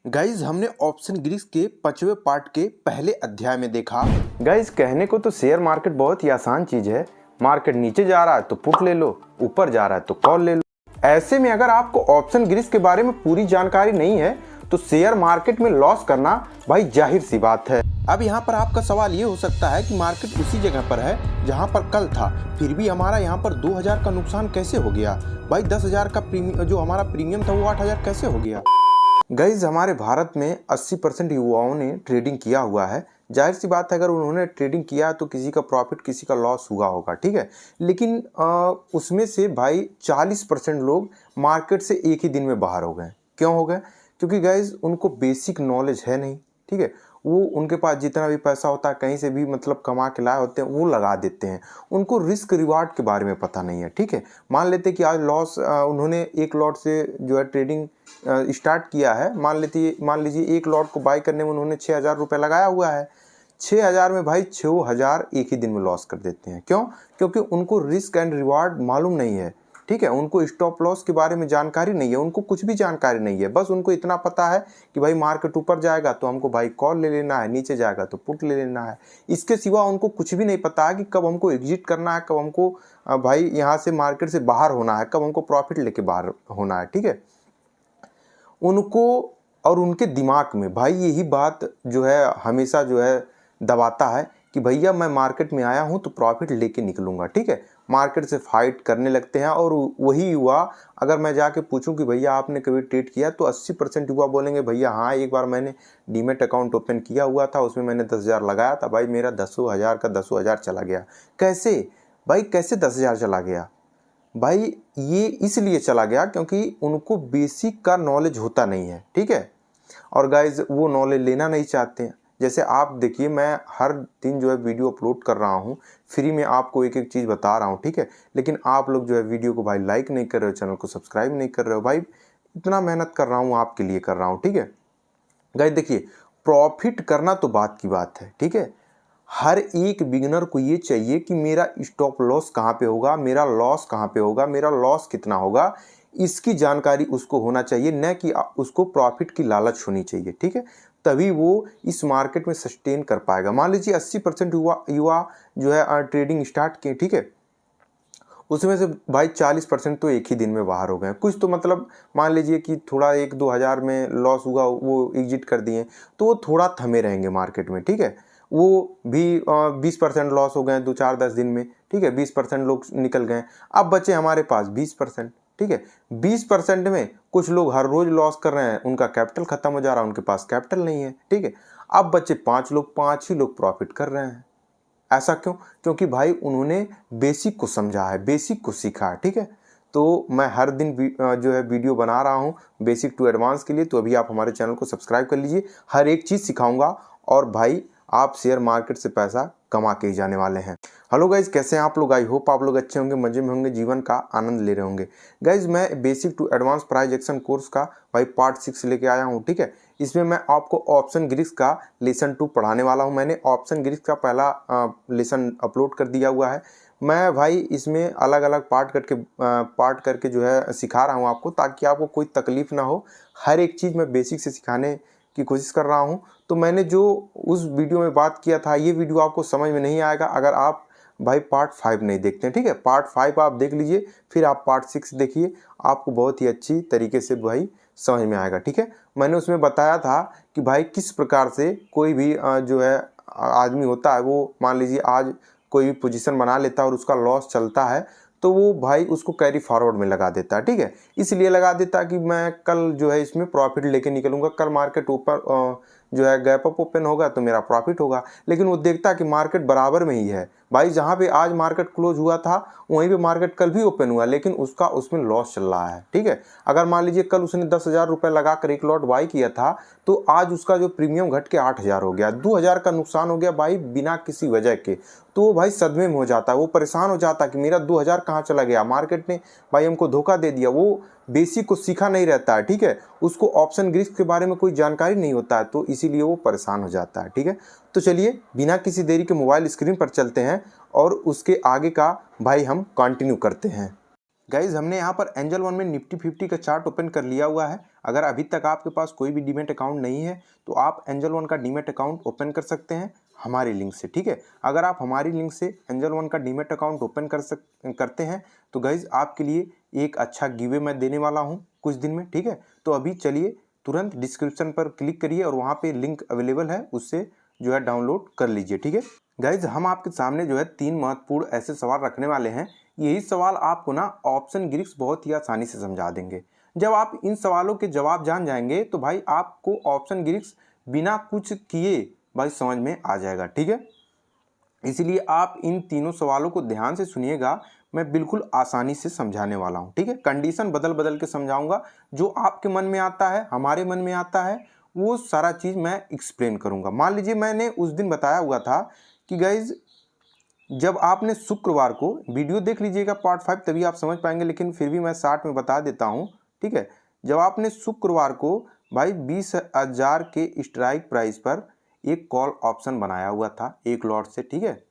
Guys हमने option Greeks के 5वें पार्ट के पहले अध्याय में देखा। गाइज कहने को तो शेयर मार्केट बहुत ही आसान चीज है। मार्केट नीचे जा रहा है तो पुट ले लो, ऊपर जा रहा है तो कॉल ले लो। ऐसे में अगर आपको ऑप्शन ग्रीक्स के बारे में पूरी जानकारी नहीं है तो शेयर मार्केट में लॉस करना भाई जाहिर सी बात है। अब यहाँ पर आपका सवाल ये हो सकता है कि मार्केट उसी जगह पर है जहाँ पर कल था, फिर भी हमारा यहाँ पर 2000 का नुकसान कैसे हो गया। भाई 10,000 का जो हमारा प्रीमियम था वो 8,000 कैसे हो गया। गाइज हमारे भारत में 80% युवाओं ने ट्रेडिंग किया हुआ है। जाहिर सी बात है अगर उन्होंने ट्रेडिंग किया तो किसी का प्रॉफिट किसी का लॉस हुआ होगा, ठीक है। लेकिन उसमें से भाई 40% लोग मार्केट से एक ही दिन में बाहर हो गए। क्यों हो गए? क्योंकि गाइज उनको बेसिक नॉलेज है नहीं, ठीक है। वो उनके पास जितना भी पैसा होता है कहीं से भी मतलब कमा के लाए होते हैं वो लगा देते हैं। उनको रिस्क रिवार्ड के बारे में पता नहीं है, ठीक है। मान लेते कि आज लॉस उन्होंने एक लॉट से जो है ट्रेडिंग स्टार्ट किया है। मान लीजिए एक लॉट को बाई करने में उन्होंने 6,000 रुपये लगाया हुआ है। 6,000 में भाई 6,000 एक ही दिन में लॉस कर देते हैं। क्यों? क्योंकि उनको रिस्क एंड रिवार्ड मालूम नहीं है, ठीक है। उनको स्टॉप लॉस के बारे में जानकारी नहीं है, उनको कुछ भी जानकारी नहीं है। बस उनको इतना पता है कि भाई मार्केट ऊपर जाएगा तो हमको भाई कॉल ले लेना है, नीचे जाएगा तो पुट ले लेना है। इसके सिवा उनको कुछ भी नहीं पता है कि कब हमको एग्जिट करना है, कब हमको भाई यहाँ से मार्केट से बाहर होना है, कब हमको प्रॉफिट लेके बाहर होना है, ठीक है। उनको और उनके दिमाग में भाई यही बात जो है हमेशा जो है दबाता है कि भैया मैं मार्केट में आया हूँ तो प्रॉफिट लेके निकलूंगा, ठीक है। मार्केट से फाइट करने लगते हैं। और वही युवा अगर मैं जाके पूछूं कि भैया आपने कभी ट्रेड किया तो 80% युवा बोलेंगे भैया हाँ एक बार मैंने डीमेट अकाउंट ओपन किया हुआ था, उसमें मैंने 10,000 लगाया था, भाई मेरा 10,000 का 10,000 चला गया। कैसे भाई, कैसे 10,000 चला गया? भाई ये इसलिए चला गया क्योंकि उनको बेसिक का नॉलेज होता नहीं है, ठीक है। और गाइज वो नॉलेज लेना नहीं चाहते हैं। जैसे आप देखिए मैं हर दिन जो है वीडियो अपलोड कर रहा हूँ, फ्री में आपको एक एक चीज़ बता रहा हूँ, ठीक है। लेकिन आप लोग जो है वीडियो को भाई लाइक नहीं कर रहे हो, चैनल को सब्सक्राइब नहीं कर रहे हो। भाई इतना मेहनत कर रहा हूँ आपके लिए कर रहा हूँ, ठीक है। गाइज देखिए प्रॉफिट करना तो बात की बात है, ठीक है। हर एक बिगिनर को ये चाहिए कि मेरा स्टॉप लॉस कहाँ पे होगा, मेरा लॉस कहाँ पे होगा, मेरा लॉस कितना होगा, इसकी जानकारी उसको होना चाहिए, न कि उसको प्रॉफिट की लालच होनी चाहिए, ठीक है। तभी वो इस मार्केट में सस्टेन कर पाएगा। मान लीजिए 80% युवा जो है ट्रेडिंग स्टार्ट किए, ठीक है। उसमें से भाई 40% तो एक ही दिन में बाहर हो गए। कुछ तो मतलब मान लीजिए कि थोड़ा 1-2 हज़ार में लॉस हुआ, वो एग्जिट कर दिए, तो वो थोड़ा थमे रहेंगे मार्केट में, ठीक है। वो भी 20% लॉस हो गए 2-4-10 दिन में, ठीक है। 20% लोग निकल गए। अब बचे हमारे पास 20%, ठीक है। 20% में कुछ लोग हर रोज लॉस कर रहे हैं, उनका कैपिटल खत्म हो जा रहा है, उनके पास कैपिटल नहीं है, ठीक है। अब बचे 5 लोग, 5 ही लोग प्रॉफिट कर रहे हैं। ऐसा क्यों? क्योंकि भाई उन्होंने बेसिक को समझा है, बेसिक को सीखा है, ठीक है। तो मैं हर दिन जो है वीडियो बना रहा हूँ बेसिक टू एडवांस के लिए। तो अभी आप हमारे चैनल को सब्सक्राइब कर लीजिए, हर एक चीज़ सिखाऊंगा और भाई आप शेयर मार्केट से पैसा कमा के ही जाने वाले हैं। हेलो गाइज, कैसे हैं आप लोग? आई होप आप लोग अच्छे होंगे, मजे में होंगे, जीवन का आनंद ले रहे होंगे। गाइज मैं basic to advance price action course का भाई पार्ट 6 लेके आया हूँ, ठीक है। इसमें मैं आपको ऑप्शन ग्रीक्स का लेसन 2 पढ़ाने वाला हूँ। मैंने ऑप्शन ग्रीक्स का पहला लेसन अपलोड कर दिया हुआ है। मैं भाई इसमें अलग अलग पार्ट करके जो है सिखा रहा हूँ आपको, ताकि आपको कोई तकलीफ ना हो। हर एक चीज़ मैं बेसिक से सिखाने की कोशिश कर रहा हूँ। तो मैंने जो उस वीडियो में बात किया था, ये वीडियो आपको समझ में नहीं आएगा अगर आप भाई पार्ट 5 नहीं देखते हैं, ठीक है। पार्ट 5 आप देख लीजिए, फिर आप पार्ट 6 देखिए, आपको बहुत ही अच्छी तरीके से भाई समझ में आएगा, ठीक है। मैंने उसमें बताया था कि भाई किस प्रकार से कोई भी जो है आदमी होता है, वो मान लीजिए आज कोई भी पोजीशन बना लेता है और उसका लॉस चलता है, तो वो भाई उसको कैरी फॉरवर्ड में लगा देता है, ठीक है। इसलिए लगा देता है कि मैं कल जो है इसमें प्रॉफिट लेके निकलूंगा, कल मार्केट ऊपर जो है गैप अप ओपन होगा तो मेरा प्रॉफिट होगा। लेकिन वो देखता है कि मार्केट बराबर में ही है। भाई जहाँ पे आज मार्केट क्लोज हुआ था वहीं पे मार्केट कल भी ओपन हुआ, लेकिन उसका उसमें लॉस चल रहा है, ठीक है। अगर मान लीजिए कल उसने 10,000 रुपये लगा कर एक लॉट बाई किया था, तो आज उसका जो प्रीमियम घट के 8,000 हो गया, 2,000 का नुकसान हो गया भाई बिना किसी वजह के। तो वो भाई सदमे में हो जाता है, वो परेशान हो जाता है कि मेरा 2,000 कहाँ चला गया, मार्केट ने भाई हमको धोखा दे दिया। वो बेसिक को सीखा नहीं रहता है, ठीक है। उसको ऑप्शन ग्रीक्स के बारे में कोई जानकारी नहीं होता है, तो इसीलिए वो परेशान हो जाता है, ठीक है। तो चलिए बिना किसी देरी के मोबाइल स्क्रीन पर चलते हैं और उसके आगे का भाई हम कंटिन्यू करते हैं। गाइज हमने यहाँ पर एंजल वन में निफ्टी 50 का चार्ट ओपन कर लिया हुआ है। अगर अभी तक आपके पास कोई भी डीमेट अकाउंट नहीं है तो आप एंजल वन का डीमेट अकाउंट ओपन कर सकते हैं हमारी लिंक से, ठीक है। अगर आप हमारी लिंक से एंजल वन का डीमेट अकाउंट ओपन करते हैं तो गाइज आपके लिए एक अच्छा गिवे मैं देने वाला हूँ कुछ दिन में, ठीक है। तो अभी चलिए तुरंत डिस्क्रिप्शन पर क्लिक करिए और वहाँ पे लिंक अवेलेबल है, उससे जो है डाउनलोड कर लीजिए, ठीक है। गाइज हम आपके सामने जो है 3 महत्वपूर्ण ऐसे सवाल रखने वाले हैं। यही सवाल आपको ना ऑप्शन ग्रीक्स बहुत ही आसानी से समझा देंगे। जब आप इन सवालों के जवाब जान जाएंगे तो भाई आपको ऑप्शन ग्रीक्स बिना कुछ किए भाई समझ में आ जाएगा, ठीक है। इसीलिए आप इन तीनों सवालों को ध्यान से सुनिएगा, मैं बिल्कुल आसानी से समझाने वाला हूँ, ठीक है। कंडीशन बदल बदल के समझाऊंगा, जो आपके मन में आता है हमारे मन में आता है वो सारा चीज़ मैं एक्सप्लेन करूँगा। मान लीजिए मैंने उस दिन बताया हुआ था कि गाइज जब आपने शुक्रवार को वीडियो देख लीजिएगा पार्ट 5 तभी आप समझ पाएंगे, लेकिन फिर भी मैं शॉर्ट में बता देता हूँ, ठीक है। जब आपने शुक्रवार को भाई 20,000 के स्ट्राइक प्राइस पर एक कॉल ऑप्शन बनाया हुआ था एक लॉट से, ठीक है।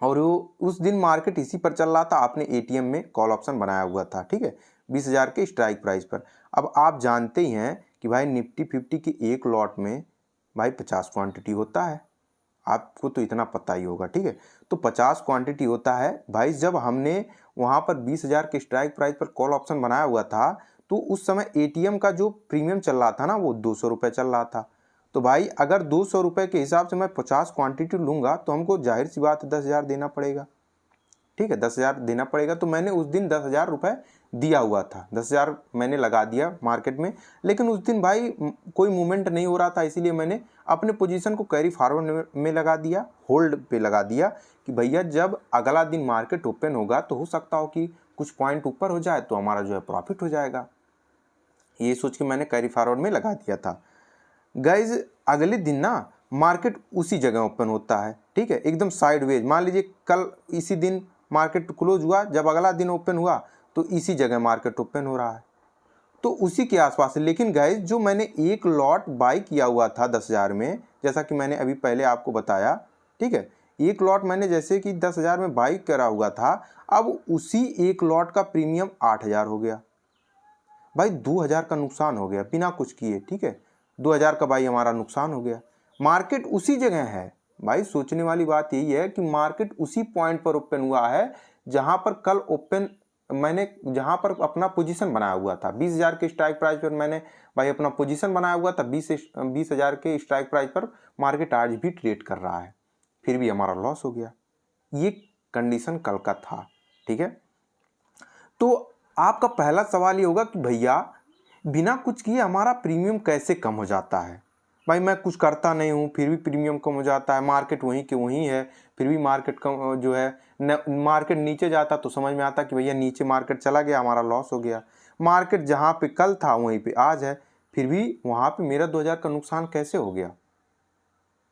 और वो उस दिन मार्केट इसी पर चल रहा था, आपने एटीएम में कॉल ऑप्शन बनाया हुआ था, ठीक है, 20,000 के स्ट्राइक प्राइस पर। अब आप जानते ही हैं कि भाई निफ्टी 50 के एक लॉट में भाई 50 क्वांटिटी होता है, आपको तो इतना पता ही होगा, ठीक है। तो 50 क्वांटिटी होता है भाई। जब हमने वहाँ पर 20,000 के स्ट्राइक प्राइस पर कॉल ऑप्शन बनाया हुआ था तो उस समय एटीएम का जो प्रीमियम चल रहा था ना वो 200 रुपये चल रहा था। तो भाई अगर 200 रुपये के हिसाब से मैं 50 क्वांटिटी लूँगा तो हमको जाहिर सी बात है 10,000 देना पड़ेगा, ठीक है, 10,000 देना पड़ेगा। तो मैंने उस दिन 10,000 रुपये दिया हुआ था, 10,000 मैंने लगा दिया मार्केट में। लेकिन उस दिन भाई कोई मूवमेंट नहीं हो रहा था, इसीलिए मैंने अपने पोजीशन को कैरी फॉरवर्ड में लगा दिया, होल्ड पे लगा दिया कि भैया जब अगला दिन मार्केट ओपन होगा तो हो सकता हो कि कुछ पॉइंट ऊपर हो जाए तो हमारा जो है प्रॉफिट हो जाएगा, ये सोच के मैंने कैरी फॉरवर्ड में लगा दिया था। गाइज अगले दिन ना मार्केट उसी जगह ओपन होता है, ठीक है, एकदम साइडवेज। मान लीजिए कल इसी दिन मार्केट क्लोज हुआ, जब अगला दिन ओपन हुआ तो इसी जगह मार्केट ओपन हो रहा है, तो उसी के आसपास है। लेकिन गाइज जो मैंने एक लॉट बाई किया हुआ था 10,000 में, जैसा कि मैंने अभी पहले आपको बताया, ठीक है, एक लॉट मैंने जैसे कि 10,000 में बाई करा हुआ था, अब उसी एक लॉट का प्रीमियम 8,000 हो गया। भाई 2,000 का नुकसान हो गया बिना कुछ किए, ठीक है, 2,000 का भाई हमारा नुकसान हो गया। मार्केट उसी जगह है भाई, सोचने वाली बात यही है कि मार्केट उसी पॉइंट पर ओपन हुआ है जहां पर कल ओपन मैंने जहां पर अपना पोजीशन बनाया हुआ था 20,000 के स्ट्राइक प्राइस पर मैंने भाई अपना पोजीशन बनाया हुआ था। 20,000 के स्ट्राइक प्राइस पर मार्केट आज भी ट्रेड कर रहा है, फिर भी हमारा लॉस हो गया। ये कंडीशन कल का था, ठीक है। तो आपका पहला सवाल ये होगा कि भैया बिना कुछ किए हमारा प्रीमियम कैसे कम हो जाता है। भाई मैं कुछ करता नहीं हूँ फिर भी प्रीमियम कम हो जाता है, मार्केट वहीं के वहीं है फिर भी मार्केट कम जो है मार्केट नीचे जाता तो समझ में आता कि भैया नीचे मार्केट चला गया हमारा लॉस हो गया। मार्केट जहाँ पे कल था वहीं पे आज है, फिर भी वहाँ पे मेरा 2,000 का नुकसान कैसे हो गया।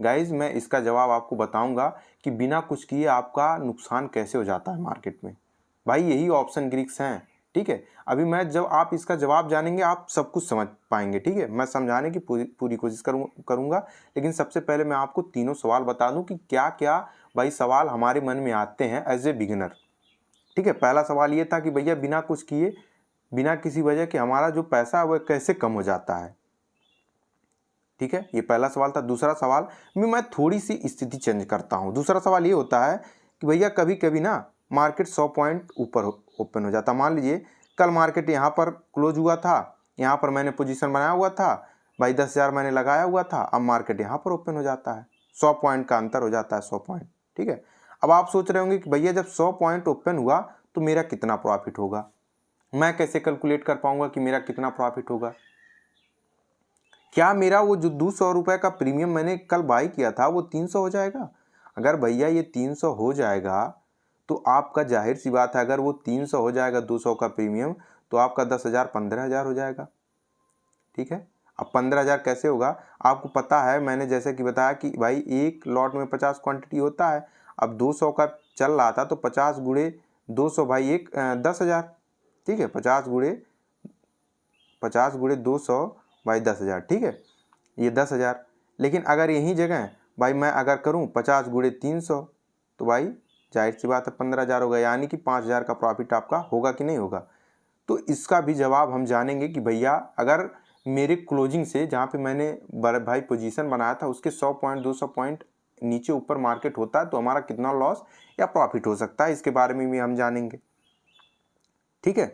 गाइज मैं इसका जवाब आपको बताऊंगा कि बिना कुछ किए आपका नुकसान कैसे हो जाता है मार्केट में। भाई यही ऑप्शन ग्रीक्स हैं, ठीक है। अभी मैं जब आप इसका जवाब जानेंगे आप सब कुछ समझ पाएंगे, ठीक है। मैं समझाने की पूरी कोशिश करूंगा, लेकिन सबसे पहले मैं आपको तीनों सवाल बता दूं कि क्या क्या भाई सवाल हमारे मन में आते हैं एज ए बिगिनर, ठीक है। पहला सवाल ये था कि भैया बिना कुछ किए बिना किसी वजह के हमारा जो पैसा है वह कैसे कम हो जाता है, ठीक है, ये पहला सवाल था। दूसरा सवाल में मैं थोड़ी सी स्थिति चेंज करता हूँ। दूसरा सवाल ये होता है कि भैया कभी कभी ना मार्केट 100 पॉइंट ऊपर ओपन हो जाता। मान लीजिए कल मार्केट यहाँ पर क्लोज हुआ था, यहाँ पर मैंने पोजीशन बनाया हुआ था भाई 10,000 मैंने लगाया हुआ था, अब मार्केट यहाँ पर ओपन हो जाता है, 100 पॉइंट का अंतर हो जाता है, 100 पॉइंट, ठीक है। अब आप सोच रहे होंगे कि भैया जब 100 पॉइंट ओपन हुआ तो मेरा कितना प्रॉफिट होगा, मैं कैसे कैलकुलेट कर पाऊंगा कि मेरा कितना प्रॉफिट होगा। क्या मेरा वो जो 200 रुपये का प्रीमियम मैंने कल बाई किया था वो 300 हो जाएगा। अगर भैया ये 300 हो जाएगा तो आपका जाहिर सी बात है अगर वो 300 हो जाएगा 200 का प्रीमियम तो आपका 10,000 15,000 हो जाएगा, ठीक है। अब 15,000 कैसे होगा आपको पता है, मैंने जैसे कि बताया कि भाई एक लॉट में 50 क्वांटिटी होता है। अब 200 का चल रहा था तो 50 गुणे 200 भाई 10,000, ठीक है, 50 गुणे 200 भाई 10,000, ठीक है, ये 10,000। लेकिन अगर यही जगह भाई मैं अगर करूं 50 गुणे 300 तो भाई जाहिर सी बात है 15,000 होगा, यानी कि 5,000 का प्रॉफिट आपका होगा कि नहीं होगा। तो इसका भी जवाब हम जानेंगे कि भैया अगर मेरे क्लोजिंग से जहाँ पे मैंने भाई पोजीशन बनाया था उसके 100 पॉइंट 200 पॉइंट नीचे ऊपर मार्केट होता है तो हमारा कितना लॉस या प्रॉफिट हो सकता है, इसके बारे में भी हम जानेंगे। ठीक है,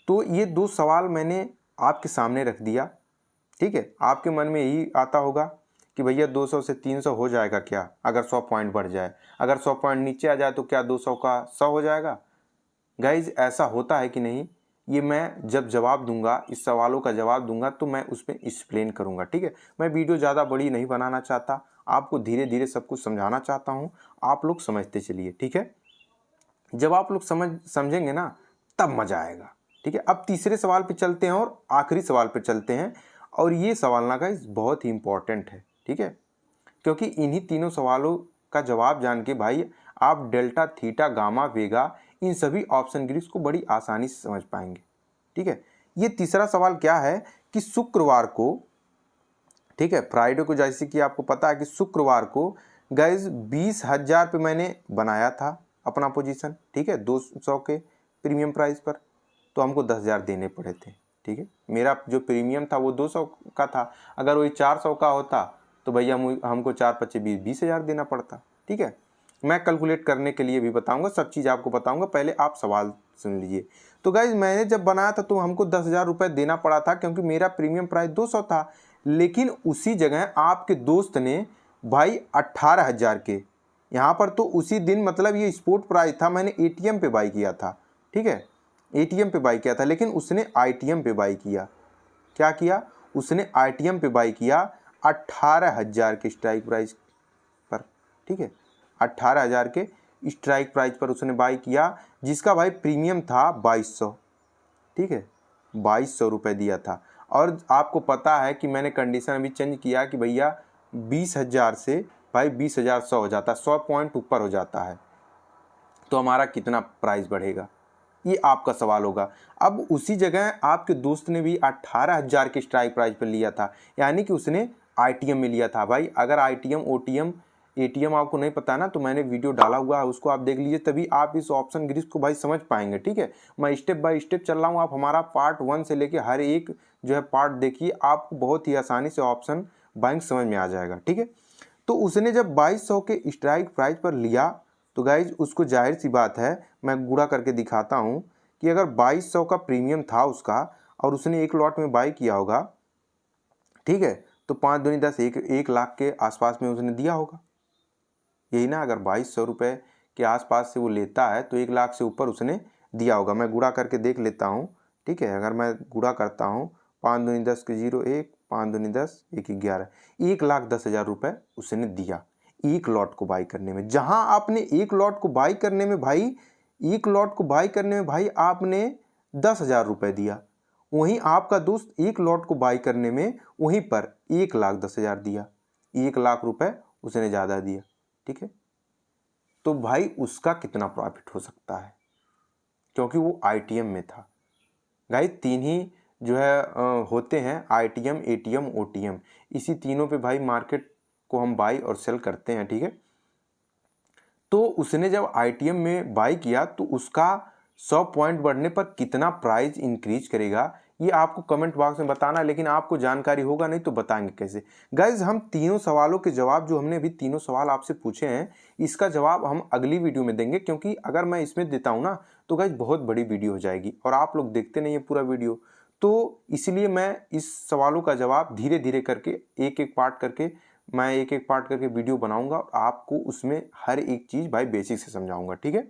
तो ये 2 सवाल मैंने आपके सामने रख दिया। ठीक है, आपके मन में यही आता होगा कि भैया 200 से 300 हो जाएगा क्या अगर 100 पॉइंट बढ़ जाए, अगर 100 पॉइंट नीचे आ जाए तो क्या 200 का 100 हो जाएगा। गाइज ऐसा होता है कि नहीं, ये मैं जब जवाब दूंगा, इस सवालों का जवाब दूंगा तो मैं उसमें एक्सप्लेन करूंगा। ठीक है, मैं वीडियो ज़्यादा बड़ी नहीं बनाना चाहता, आपको धीरे धीरे सब कुछ समझाना चाहता हूँ, आप लोग समझते चलिए। ठीक है, जब आप लोग समझेंगे ना तब मज़ा आएगा। ठीक है, अब तीसरे सवाल पे चलते हैं और आखिरी सवाल पे चलते हैं, और ये सवाल ना गाइस बहुत ही इंपॉर्टेंट है। ठीक है, क्योंकि इन्हीं तीनों सवालों का जवाब जान के भाई आप डेल्टा, थीटा, गामा, वेगा इन सभी ऑप्शन ग्रिड्स को बड़ी आसानी से समझ पाएंगे। ठीक है, ये तीसरा सवाल क्या है कि शुक्रवार को, ठीक है, फ्राइडे को जैसे कि आपको पता है कि शुक्रवार को गाइस 20,000 पे मैंने बनाया था अपना पोजीशन। ठीक है, 200 के प्रीमियम प्राइस पर, तो हमको 10,000 देने पड़े थे। ठीक है, मेरा जो प्रीमियम था वो 200 का था, अगर वही 400 का होता तो भैया हमको 4 पच्चीस 20,000 देना पड़ता। ठीक है, मैं कैलकुलेट करने के लिए भी बताऊंगा, सब चीज़ आपको बताऊंगा, पहले आप सवाल सुन लीजिए। तो गाइज मैंने जब बनाया था तो हमको 10,000 रुपये देना पड़ा था क्योंकि मेरा प्रीमियम प्राइस 200 था, लेकिन उसी जगह आपके दोस्त ने भाई 18,000 के, यहाँ पर तो उसी दिन मतलब ये स्पॉट प्राइस था, मैंने ATM पे बाई किया था। ठीक है, ATM पे बाई किया था, लेकिन उसने ITM पे बाई किया। क्या किया, उसने ITM पे बाई किया 18,000 के स्ट्राइक प्राइस पर। ठीक है, 18,000 के स्ट्राइक प्राइस पर उसने बाई किया, जिसका भाई प्रीमियम था 2200। ठीक है, 2200 रुपये दिया था। और आपको पता है कि मैंने कंडीशन अभी चेंज किया कि भैया 20,000 से भाई 20,100 हो जाता है, 100 पॉइंट ऊपर हो जाता है, तो हमारा कितना प्राइस बढ़ेगा, ये आपका सवाल होगा। अब उसी जगह आपके दोस्त ने भी 18,000 के स्ट्राइक प्राइस पर लिया था, यानी कि उसने ITM में लिया था। भाई अगर ITM, OTM, ATM आपको नहीं पता ना तो मैंने वीडियो डाला हुआ है, उसको आप देख लीजिए, तभी आप इस ऑप्शन ग्रिड्स को भाई समझ पाएंगे। ठीक है, मैं स्टेप बाय स्टेप चल रहा हूँ, आप हमारा पार्ट 1 से लेके हर एक जो है पार्ट देखिए, आपको बहुत ही आसानी से ऑप्शन बाइंग समझ में आ जाएगा। ठीक है, तो उसने जब 2200 के स्ट्राइक प्राइस पर लिया तो गाइज उसको जाहिर सी बात है, मैं गुणा करके दिखाता हूँ कि अगर 2200 का प्रीमियम था उसका और उसने एक लॉट में बाई किया होगा, ठीक है, तो 5 दूनी 10, 1 लाख के आसपास में उसने दिया होगा, यही ना। अगर 2200 रुपये के आसपास से वो लेता है तो 1 लाख से ऊपर उसने दिया होगा। मैं गुणा करके देख लेता हूँ। ठीक है, अगर मैं गुणा करता हूँ 5 दूनी 10 के 0 1, 5 दूनी 10, 1 11, 1,10,000 रुपये उसने दिया एक लॉट को बाई करने में। जहां आपने एक लॉट को बाई करने में भाई, एक लॉट को बाई करने में भाई आपने 10,000 रुपये दिया, वहीं आपका दोस्त एक लॉट को बाई करने में वहीं पर 1,10,000 दिया, 1 लाख रुपए उसने ज़्यादा दिया। ठीक है, तो भाई उसका कितना प्रॉफिट हो सकता है, क्योंकि वो ITM में था। गाइस 3 ही जो है होते हैं, ITM, ATM, OTM, इसी तीनों पे भाई मार्केट को हम बाई और सेल करते हैं। ठीक है, तो उसने जब ITM में बाई किया तो उसका 100 पॉइंट बढ़ने पर कितना प्राइस इंक्रीज करेगा ये आपको कमेंट बॉक्स में बताना, लेकिन आपको जानकारी होगा नहीं तो बताएंगे कैसे। गाइज हम तीनों सवालों के जवाब, जो हमने अभी तीनों सवाल आपसे पूछे हैं, इसका जवाब हम अगली वीडियो में देंगे, क्योंकि अगर मैं इसमें देता हूँ ना तो गाइज बहुत बड़ी वीडियो हो जाएगी और आप लोग देखते नहीं है पूरा वीडियो, तो इसलिए मैं इस सवालों का जवाब धीरे धीरे करके एक एक पार्ट करके वीडियो बनाऊंगा और आपको उसमें हर एक चीज़ भाई बेसिक से समझाऊंगा। ठीक है,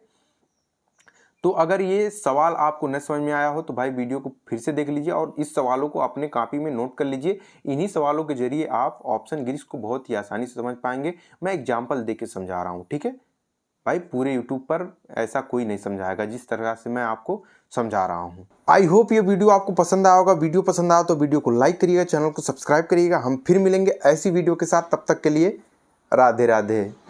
तो अगर ये सवाल आपको न समझ में आया हो तो भाई वीडियो को फिर से देख लीजिए और इस सवालों को अपने कॉपी में नोट कर लीजिए। इन्हीं सवालों के जरिए आप ऑप्शन ग्रिड्स को बहुत ही आसानी से समझ पाएंगे। मैं एग्जाम्पल दे के समझा रहा हूँ। ठीक है भाई, पूरे यूट्यूब पर ऐसा कोई नहीं समझाएगा जिस तरह से मैं आपको समझा रहा हूँ। आई होप ये वीडियो आपको पसंद आया होगा। वीडियो पसंद आया तो वीडियो को लाइक करिएगा, चैनल को सब्सक्राइब करिएगा। हम फिर मिलेंगे ऐसी वीडियो के साथ, तब तक के लिए राधे राधे।